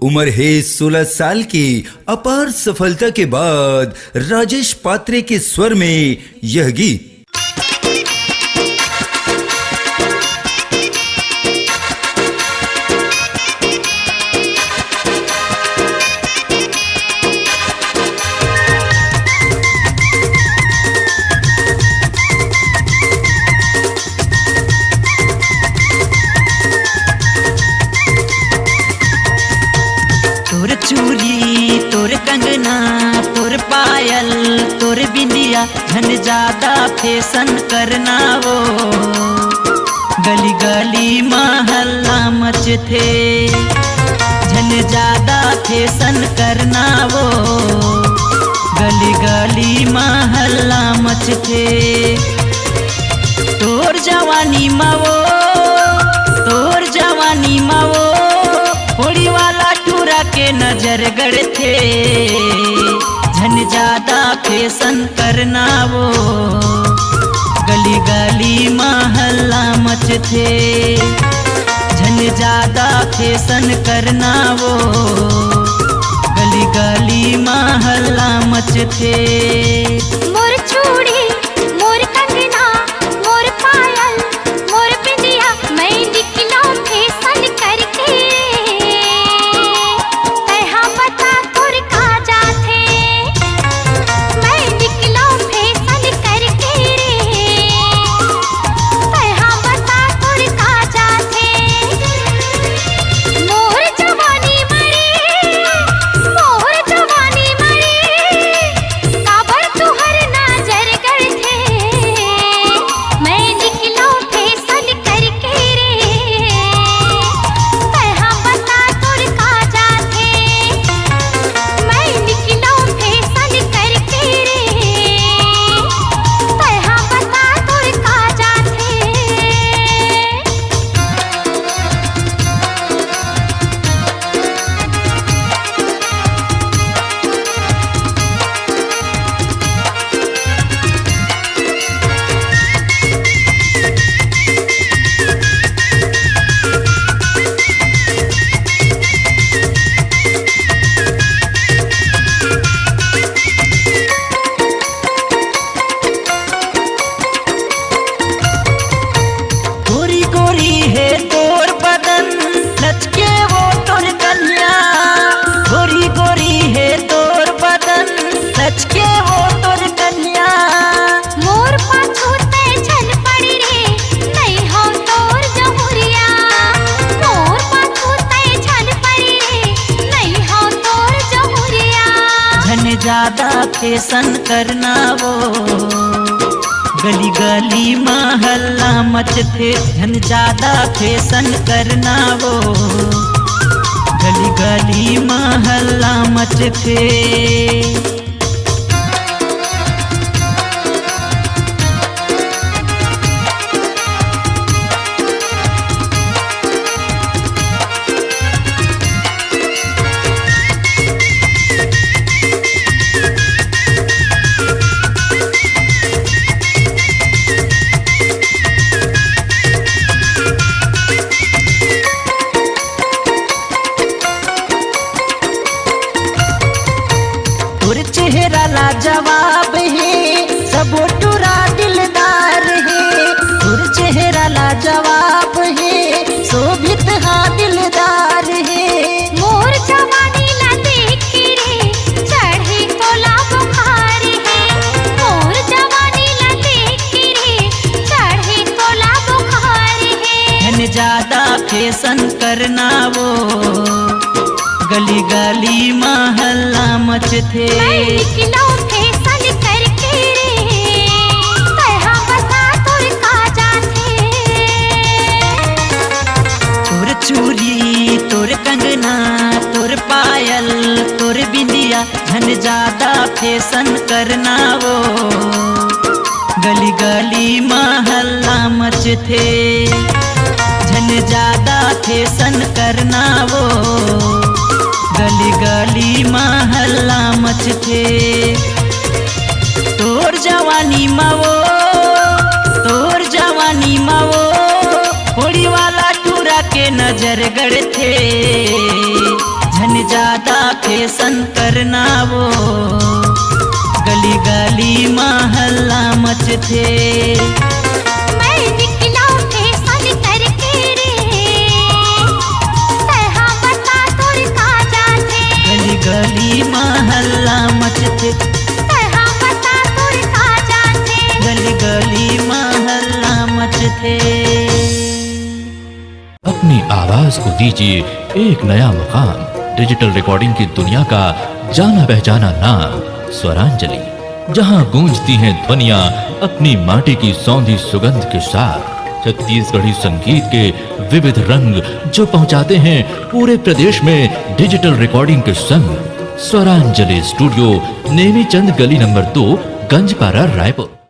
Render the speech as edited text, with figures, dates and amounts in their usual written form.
उम्र है 16 साल की। अपार सफलता के बाद राजेश पात्रे के स्वर में यह गीत। तोर चूड़ी तोर कंगना तोर पायल तोर बिंदिया झन ज्यादा फैशन करना वो गली गली महल्ला मच थे झन ज्यादा फैशन करना वो गली गली महल्ला मच थे। तोर जवानी मावो तोर जवानी मावो होड़ी वाला टूरा के नजर गड़ थे झन ज्यादा फैशन करना वो गली गली महल्ला मच थे झन ज्यादा फैशन करना वो गली गली महल्ला मच थे। मोर चूड़ी मोर कंगना मोर पायल मोर बिंदिया मैं निकला फैशन करके तैहा बता तोर का जाथे मैं निकला फैशन करके तैहा बता तोर का जाथे। मोर जवानी मरे मोर जवानी मरे काबर तुहर नजर गड़ थे मैं निकला फैशन करके तैहा बता तोर का जाथे मैं निकला फैशन करके तैहा बता तोर का जाथे। गोरी गोरी है तोर बदन लचके वो तोर कन्या गोरी गोरी है तोर बदन लचके वो तोर कन्या। मोर पाछू ते छन पड़ी रे नहीं हो तोर जमुरिया मोर पाछू ते छन पड़ी रे नहीं हो तोर जमुरिया। झन ज्यादा फैशन करना वो गली गली महल्ला मच थे झन ज्यादा फैशन करना वो गली गली महल्ला मच थे। तोर चेहरा लाजवाब है सब टूरा दिलदार है तोर चेहरा लाजवाब है शोभित हाँ दिलदार है। मोर जवानी ला देख रे चढ़े तोला बुखार है मोर जवानी ला देख रे चढ़े तोला बुखार है। झन ज्यादा फैशन करना वो गली गली महल्ला मच थे मैं निकला फैशन करके तैहा बता तोर का जाथे। तोर चूड़ी तोर कंगना तोर पायल तोर बिंदिया झन ज्यादा फैशन करना वो गली गली महल्ला मच थे झन ज्यादा फैशन करना वो गली गली महल्ला मच थे। तोर जवानी मावो होड़ी वाला टूरा के नजर गड़ थे झन ज्यादा फैशन करना वो गली गली महल्ला मचते। मैं निकला फैशन करके रे तहा बता तोर का जाते। गली गली महल्ला मचते। तहा बता तोर का जाते। गली गली महल्ला मचते। अपनी आवाज को दीजिए एक नया मुकाम। डिजिटल रिकॉर्डिंग की दुनिया का जाना पहचाना नाम स्वरांजलि, जहां गूंजती हैं ध्वनियां अपनी माटी की सौंधी सुगंध के साथ। छत्तीसगढ़ी संगीत के विविध रंग जो पहुंचाते हैं पूरे प्रदेश में डिजिटल रिकॉर्डिंग के संग। स्वरांजलि स्टूडियो, नेमीचंद गली नंबर 2, गंजपारा, रायपुर।